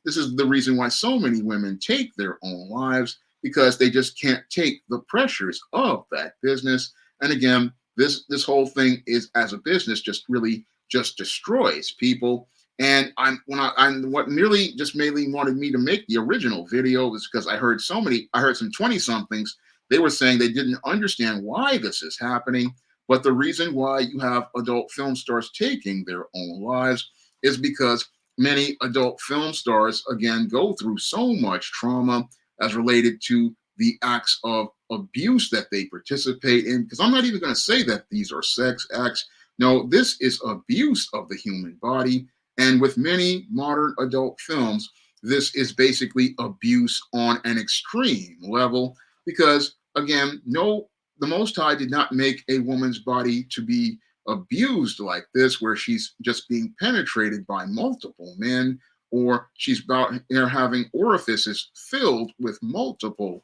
this is the reason why so many women take their own lives, because they just can't take the pressures of that business. And again, this whole thing is, as a business, just really just destroys people. And I'm what nearly just mainly wanted me to make the original video is because I heard some 20 somethings. They were saying they didn't understand why this is happening. But the reason why you have adult film stars taking their own lives is because many adult film stars, again, go through so much trauma as related to the acts of abuse that they participate in. Because I'm not even going to say that these are sex acts. No, this is abuse of the human body. And with many modern adult films, this is basically abuse on an extreme level because, again, no, the Most High did not make a woman's body to be abused like this, where she's just being penetrated by multiple men, or she's about having orifices filled with multiple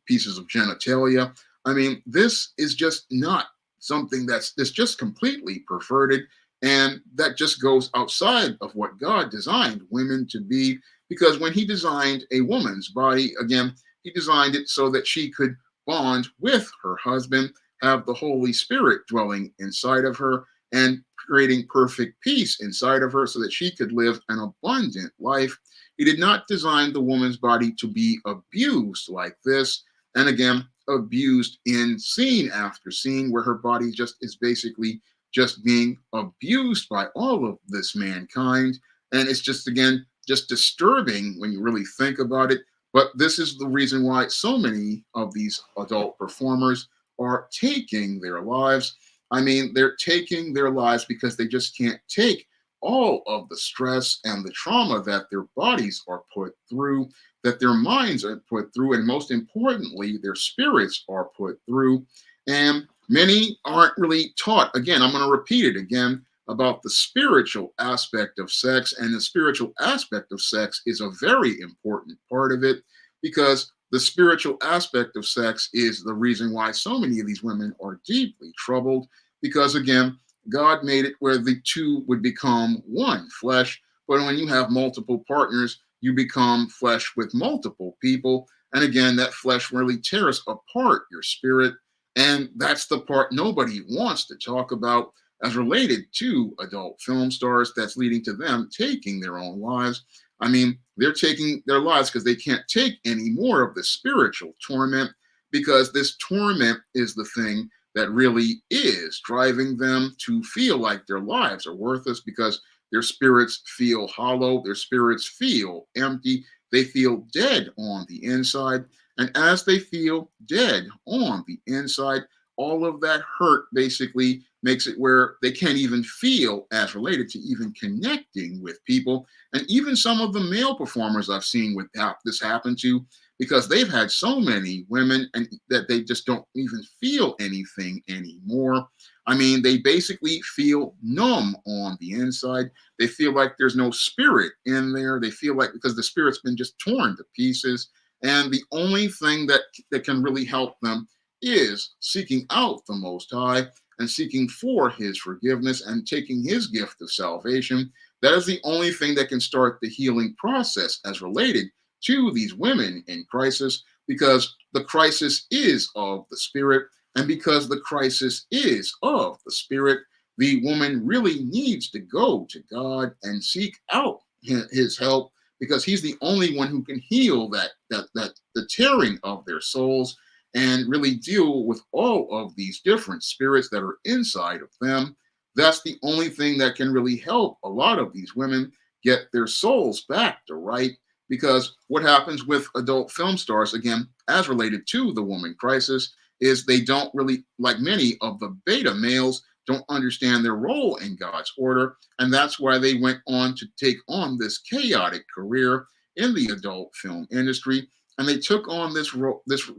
pieces of genitalia. I mean, this is just not something that's just completely perverted, and that just goes outside of what God designed women to be. Because when He designed a woman's body, again, He designed it so that she could bond with her husband, have the Holy Spirit dwelling inside of her and creating perfect peace inside of her so that she could live an abundant life. He did not design the woman's body to be abused like this. And again, abused in scene after scene, where her body just is basically just being abused by all of this mankind. And it's just, again, just disturbing when you really think about it. But this is the reason why so many of these adult performers are taking their lives. I mean, they're taking their lives because they just can't take all of the stress and the trauma that their bodies are put through, that their minds are put through, and most importantly, their spirits are put through. And many aren't really taught. Again, I'm going to repeat it again about the spiritual aspect of sex, and the spiritual aspect of sex is a very important part of it, because the spiritual aspect of sex is the reason why so many of these women are deeply troubled, because again, God made it where the two would become one flesh, but when you have multiple partners, you become flesh with multiple people, and again, that flesh really tears apart your spirit, and that's the part nobody wants to talk about as related to adult film stars, that's leading to them taking their own lives. I mean, they're taking their lives because they can't take any more of the spiritual torment, because this torment is the thing that really is driving them to feel like their lives are worthless, because their spirits feel hollow, their spirits feel empty, they feel dead on the inside. And as they feel dead on the inside, all of that hurt basically makes it where they can't even feel as related to even connecting with people. And even some of the male performers I've seen with this happen to, because they've had so many women and that they just don't even feel anything anymore. I mean, they basically feel numb on the inside. They feel like there's no spirit in there. They feel like, because the spirit's been just torn to pieces. And the only thing that can really help them is seeking out the Most High and seeking for His forgiveness and taking His gift of salvation. That is the only thing that can start the healing process as related to these women in crisis, because the crisis is of the spirit. And because the crisis is of the spirit, the woman really needs to go to God and seek out His help, because He's the only one who can heal the tearing of their souls and really deal with all of these different spirits that are inside of them. That's the only thing that can really help a lot of these women get their souls back to right. Because what happens with adult film stars, again, as related to the woman crisis, is they don't really, like many of the beta males, don't understand their role in God's order. And that's why they went on to take on this chaotic career in the adult film industry. And they took on this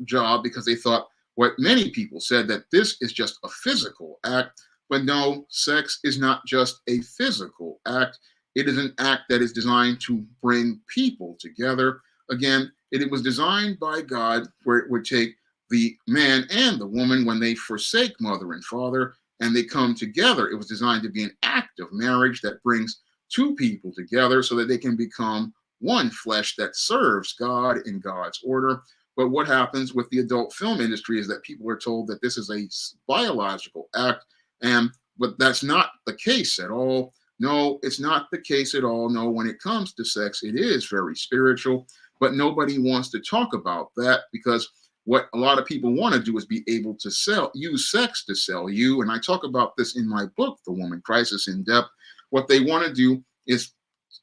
job because they thought what many people said, that this is just a physical act. But no, sex is not just a physical act. It is an act that is designed to bring people together. Again, it was designed by God where it would take the man and the woman when they forsake mother and father and they come together. It was designed to be an act of marriage that brings two people together so that they can become one flesh that serves God in God's order. But what happens with the adult film industry is that people are told that this is a biological act, and but that's not the case at all. No, it's not the case at all. No, when it comes to sex, it is very spiritual, but nobody wants to talk about that because what a lot of people want to do is be able to use sex to sell you. And I talk about this in my book, The Woman Crisis in Depth. What they want to do is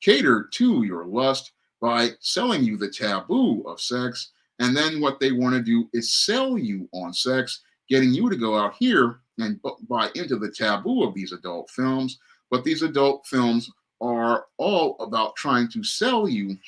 cater to your lust by selling you the taboo of sex. And then what they want to do is sell you on sex, getting you to go out here and buy into the taboo of these adult films. But these adult films are all about trying to sell you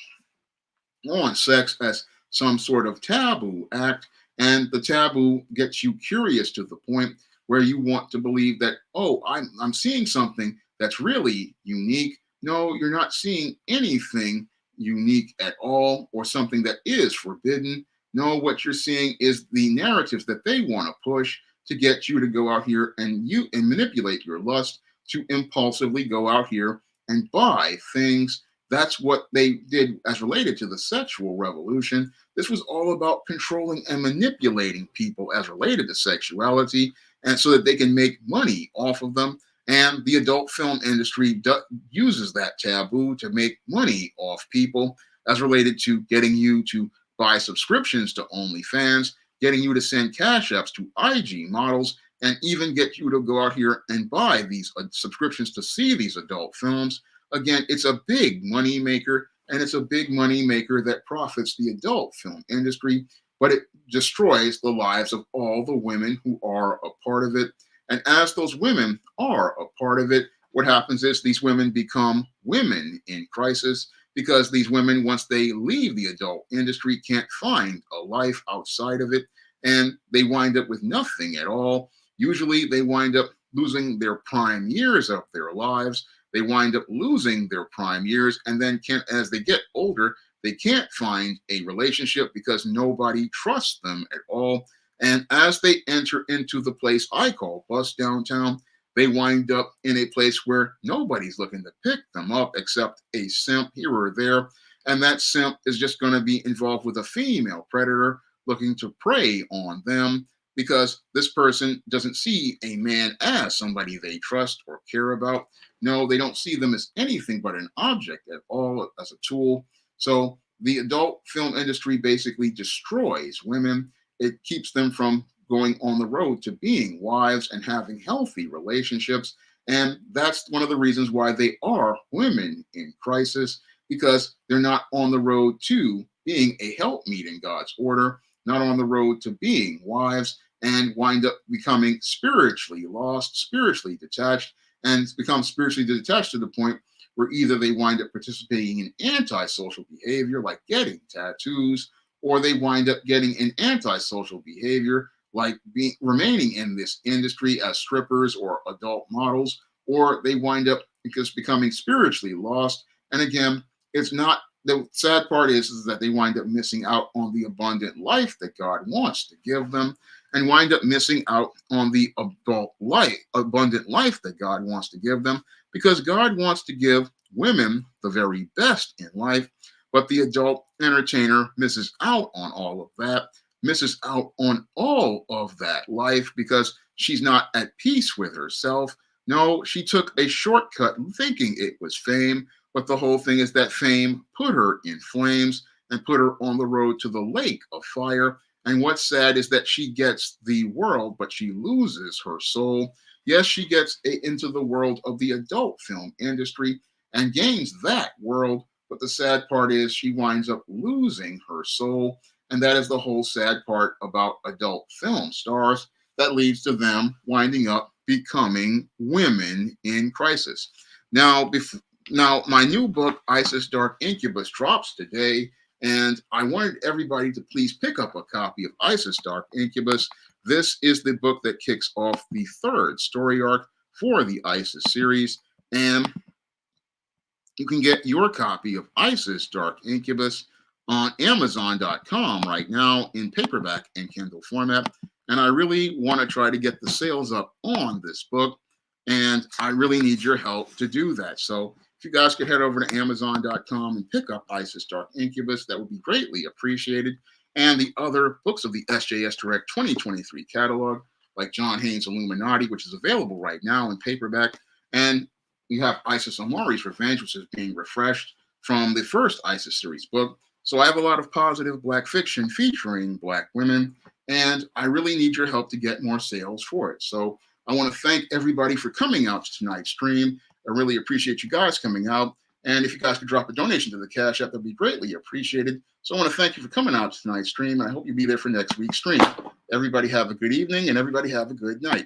on sex as some sort of taboo act. And the taboo gets you curious to the point where you want to believe that, oh, I'm seeing something that's really unique. No, you're not seeing anything unique at all or something that is forbidden. No, what you're seeing is the narratives that they want to push to get you to go out here and manipulate your lust to impulsively go out here and buy things. That's what they did as related to the sexual revolution. This was all about controlling and manipulating people as related to sexuality, and so that they can make money off of them. And the adult film industry uses that taboo to make money off people as related to getting you to buy subscriptions to OnlyFans, getting you to send cash apps to IG models, and even get you to go out here and buy these subscriptions to see these adult films. Again, it's a big money maker, and it's a big money maker that profits the adult film industry, but it destroys the lives of all the women who are a part of it. And as those women are a part of it, what happens is these women become women in crisis because these women, once they leave the adult industry, can't find a life outside of it, and they wind up with nothing at all. Usually they wind up losing their prime years of their lives. They wind up losing their prime years, and then as they get older, they can't find a relationship because nobody trusts them at all. And as they enter into the place I call Bust Downtown, they wind up in a place where nobody's looking to pick them up except a simp here or there. And that simp is just going to be involved with a female predator looking to prey on them because this person doesn't see a man as somebody they trust or care about. No, they don't see them as anything but an object at all, as a tool. So the adult film industry basically destroys women. It keeps them from going on the road to being wives and having healthy relationships. And that's one of the reasons why they are women in crisis, because they're not on the road to being a helpmeet in God's order, not on the road to being wives, and wind up becoming spiritually lost, spiritually detached, and become spiritually detached to the point where either they wind up participating in antisocial behavior like getting tattoos, or they wind up getting in antisocial behavior like remaining in this industry as strippers or adult models, or they wind up just becoming spiritually lost. And again, it's not, the sad part is that they wind up missing out on the abundant life that God wants to give them, and wind up missing out on the abundant life that God wants to give them, because God wants to give women the very best in life. But the adult entertainer misses out on all of that, misses out on all of that life because she's not at peace with herself. No, she took a shortcut thinking it was fame, but the whole thing is that fame put her in flames and put her on the road to the lake of fire. And what's sad is that she gets the world, but she loses her soul. Yes, she gets into the world of the adult film industry and gains that world, but the sad part is she winds up losing her soul. And that is the whole sad part about adult film stars that leads to them winding up Becoming Women in Crisis. Now, now my new book, ISIS Dark Incubus, drops today, and I wanted everybody to please pick up a copy of ISIS Dark Incubus. This is the book that kicks off the third story arc for the ISIS series, and you can get your copy of ISIS Dark Incubus on Amazon.com right now in paperback and Kindle format. And I really want to try to get the sales up on this book. And I really need your help to do that. So if you guys could head over to Amazon.com and pick up ISIS Dark Incubus, that would be greatly appreciated. And the other books of the SJS Direct 2023 catalog, like John Haynes' Illuminati, which is available right now in paperback. And you have Isis Omari's Revenge, which is being refreshed from the first Isis series book. So I have a lot of positive Black fiction featuring Black women, and I really need your help to get more sales for it. So I want to thank everybody for coming out to tonight's stream. I really appreciate you guys coming out. And if you guys could drop a donation to the Cash App, that'd be greatly appreciated. So I want to thank you for coming out to tonight's stream, and I hope you'll be there for next week's stream. Everybody have a good evening, and everybody have a good night.